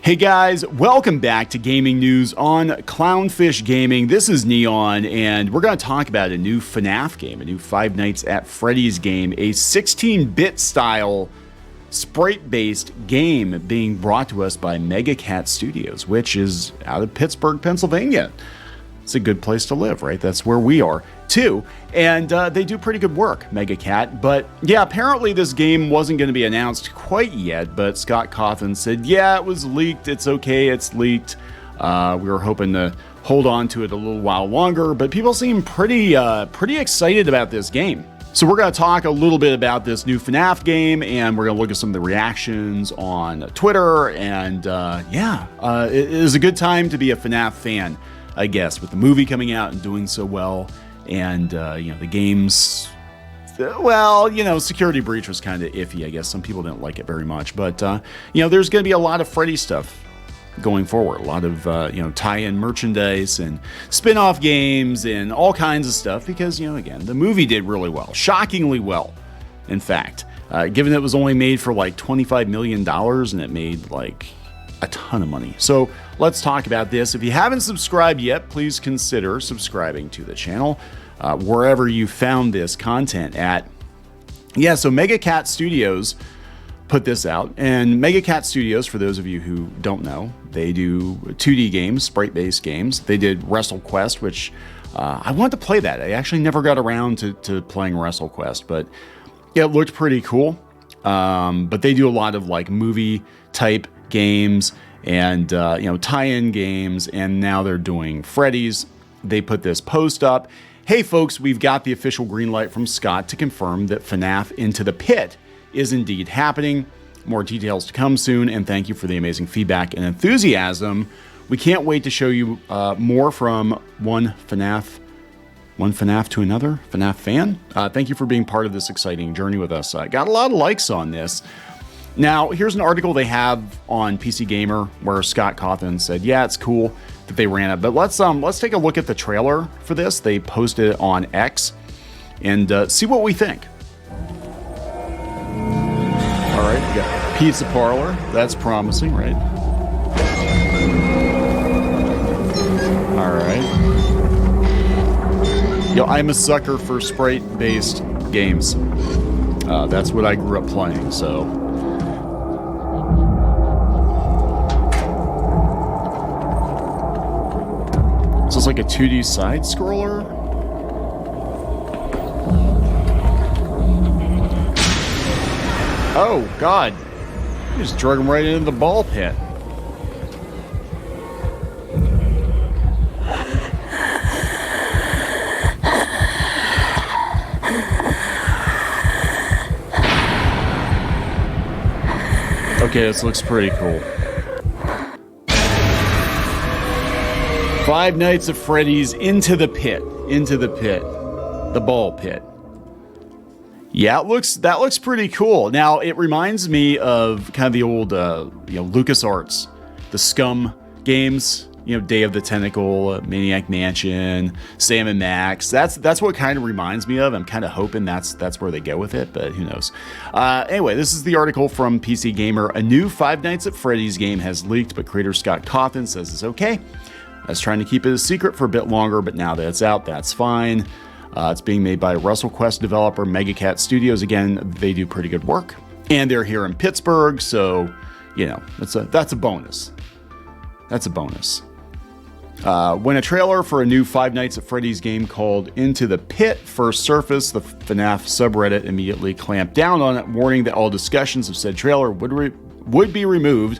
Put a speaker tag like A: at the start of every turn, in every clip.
A: Hey guys, welcome back to Gaming News on Clownfish Gaming. This is Neon, and we're going to talk about a new FNAF game, a new Five Nights at Freddy's game, a 16-bit style sprite-based game being brought to us by Mega Cat Studios, which is out of Pittsburgh, Pennsylvania. It's a good place to live, right? That's where we are too. And they do pretty good work, Mega Cat. But yeah, apparently this game wasn't going to be announced quite yet, but Scott Cawthon said, yeah, it was leaked. It's okay. It's leaked. We were hoping to hold on to it a little while longer, but people seem pretty excited about this game. So we're going to talk a little bit about this new FNAF game, and we're going to look at some of the reactions on Twitter. And it is a good time to be a FNAF fan, I guess, with the movie coming out and doing so well. And, the game's, well, Security Breach was kind of iffy, I guess. Some people didn't like it very much. But, there's going to be a lot of Freddy stuff going forward. A lot of, tie-in merchandise and spin-off games and all kinds of stuff. Because, again, the movie did really well. Shockingly well, in fact. Given it was only made for like $25 million and it made like a ton of money. So let's talk about this. If you haven't subscribed yet, please consider subscribing to the channel wherever you found this content at. Yeah, so Mega Cat Studios put this out, and Mega Cat Studios, for those of you who don't know, they do 2D games, sprite-based games. They did WrestleQuest, which I wanted to play that. I actually never got around to playing WrestleQuest, but it looked pretty cool. But they do a lot of like movie type games and tie-in games, and now they're doing Freddys. They put this post up. Hey folks, we've got the official green light from Scott to confirm that FNAF Into the Pit is indeed happening. More details to come soon, and thank you for the amazing feedback and enthusiasm. We can't wait to show you more from one FNAF to another FNAF fan. Thank you for being part of this exciting journey with us. Got a lot of likes on this. Now, here's an article they have on PC Gamer where Scott Cawthon said, yeah, it's cool that they ran it. But let's take a look at the trailer for this. They posted it on X and see what we think. All right, we got Pizza Parlor. That's promising, right? All right. I'm a sucker for sprite-based games. That's what I grew up playing, so... So it's like a 2D side scroller. Oh God! You just drug him right into the ball pit. Okay, this looks pretty cool. Five Nights at Freddy's Into the Pit. The ball pit. Yeah, that looks pretty cool. Now, it reminds me of kind of the old, LucasArts, the Scum games, Day of the Tentacle, Maniac Mansion, Sam & Max. That's what it kind of reminds me of. I'm kind of hoping that's where they go with it, but who knows. Anyway, this is the article from PC Gamer. A new Five Nights at Freddy's game has leaked, but creator Scott Cawthon says it's okay. I was trying to keep it a secret for a bit longer, but now that it's out, that's fine. It's being made by WrestleQuest developer Mega Cat Studios. Again, they do pretty good work, and they're here in Pittsburgh, so that's a bonus. That's a bonus. When a trailer for a new Five Nights at Freddy's game called Into the Pit first surfaced, the FNAF subreddit immediately clamped down on it, warning that all discussions of said trailer would be removed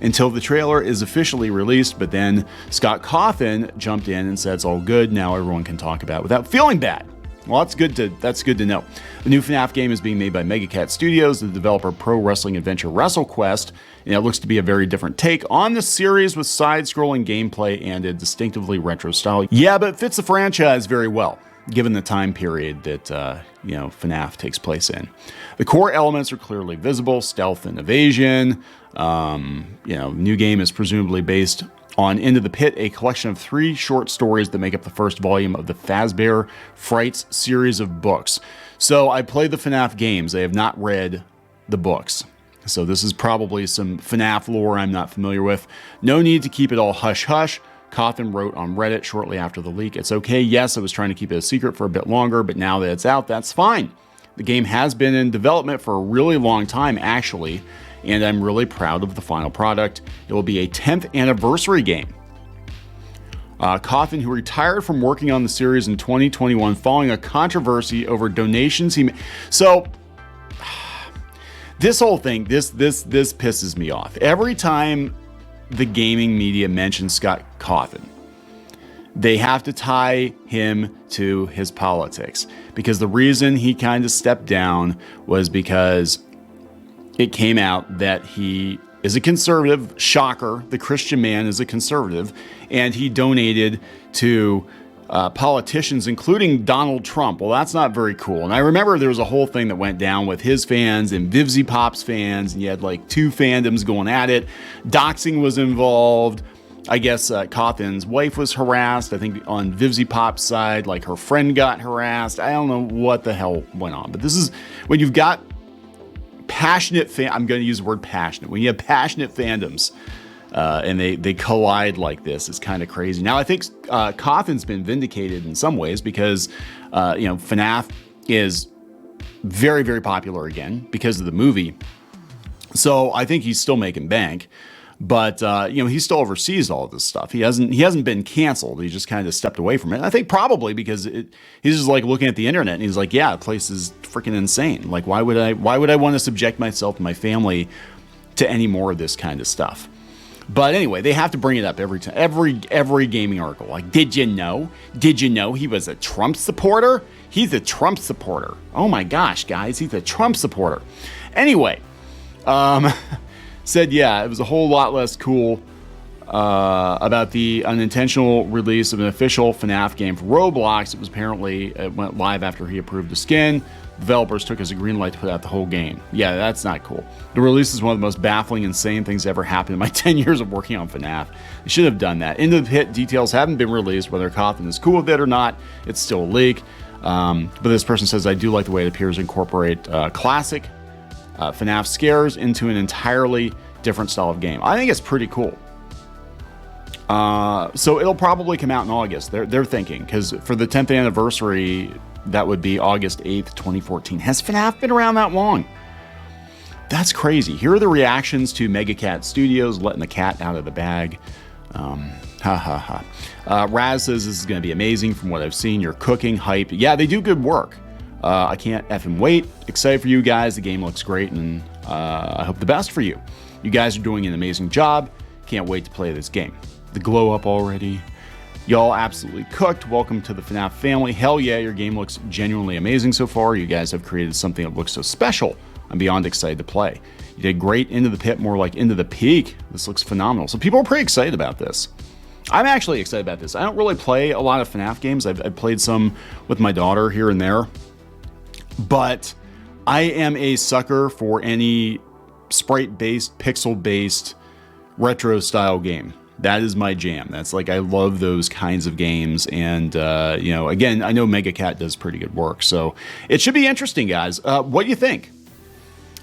A: until the trailer is officially released. But then Scott Cawthon jumped in and said it's all good. Now everyone can talk about it without feeling bad. Well, that's good to know. The new FNAF game is being made by Mega Cat Studios, the developer pro wrestling adventure WrestleQuest, and it looks to be a very different take on the series with side-scrolling gameplay and a distinctively retro style. Yeah, but it fits the franchise very well, given the time period that FNAF takes place in. The core elements are clearly visible: stealth and evasion. New game is presumably based on Into the Pit, a collection of 3 short stories that make up the first volume of the Fazbear Frights series of books. So I played the FNAF games. I have not read the books. So this is probably some FNAF lore I'm not familiar with. No need to keep it all hush-hush. Cawthon wrote on Reddit shortly after the leak, "It's okay, yes, I was trying to keep it a secret for a bit longer, but now that it's out, that's fine. The game has been in development for a really long time, actually, and I'm really proud of the final product. It will be a 10th anniversary game." Cawthon, who retired from working on the series in 2021 following a controversy over donations he made. So this whole thing, this pisses me off. Every time the gaming media mentions Scott Cawthon, they have to tie him to his politics, because the reason he kind of stepped down was because it came out that he is a conservative. Shocker, the Christian man is a conservative, and he donated to politicians, including Donald Trump. Well, that's not very cool. And I remember there was a whole thing that went down with his fans and Vivzy Pop's fans, and you had like two fandoms going at it. Doxing was involved. I guess Cawthon's wife was harassed. I think on Vivzy Pop's side, like her friend got harassed. I don't know what the hell went on. But this is when you've got passionate I'm going to use the word passionate. When you have passionate fandoms and they collide like this, it's kind of crazy. Now, I think Cawthon's been vindicated in some ways because, FNAF is very, very popular again because of the movie. So I think he's still making bank. But he still oversees all of this stuff. He hasn't been canceled. He just kind of stepped away from it. And I think probably because he's just like looking at the internet and he's like, yeah, the place is freaking insane. Like, why would I want to subject myself and my family to any more of this kind of stuff? But anyway, they have to bring it up every time, every gaming article. Like, did you know he was a Trump supporter? He's a Trump supporter. Oh my gosh, guys, he's a Trump supporter. Anyway, said, yeah, it was a whole lot less cool about the unintentional release of an official FNAF game for Roblox. It went live after he approved the skin. Developers took as a green light to put out the whole game. Yeah, that's not cool. The release is one of the most baffling, insane things that ever happened in my 10 years of working on FNAF. They should have done that. Into the Pit details haven't been released. Whether Cawthon is cool with it or not, it's still a leak. But this person says, I do like the way it appears to incorporate classic FNAF scares into an entirely different style of game. I think it's pretty cool. So it'll probably come out in August. They're thinking, because for the 10th anniversary, that would be August 8th, 2014. Has FNAF been around that long? That's crazy. Here are the reactions to Mega Cat Studios letting the cat out of the bag. Raz says this is going to be amazing from what I've seen. You're cooking, hyped. Yeah, they do good work. I can't effing wait. Excited for you guys. The game looks great, and I hope the best for you. You guys are doing an amazing job. Can't wait to play this game. The glow up already. Y'all absolutely cooked. Welcome to the FNAF family. Hell yeah, your game looks genuinely amazing so far. You guys have created something that looks so special. I'm beyond excited to play. You did great. Into the Pit, more like Into the Peak. This looks phenomenal. So people are pretty excited about this. I'm actually excited about this. I don't really play a lot of FNAF games. I've played some with my daughter here and there. But I am a sucker for any sprite-based, pixel-based, retro-style game. That is my jam. That's like, I love those kinds of games. And, again, I know Mega Cat does pretty good work. So it should be interesting, guys. What do you think?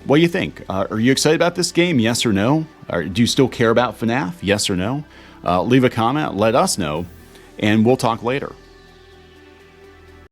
A: What do you think? Are you excited about this game? Yes or no? Or do you still care about FNAF? Yes or no? Leave a comment. Let us know. And we'll talk later.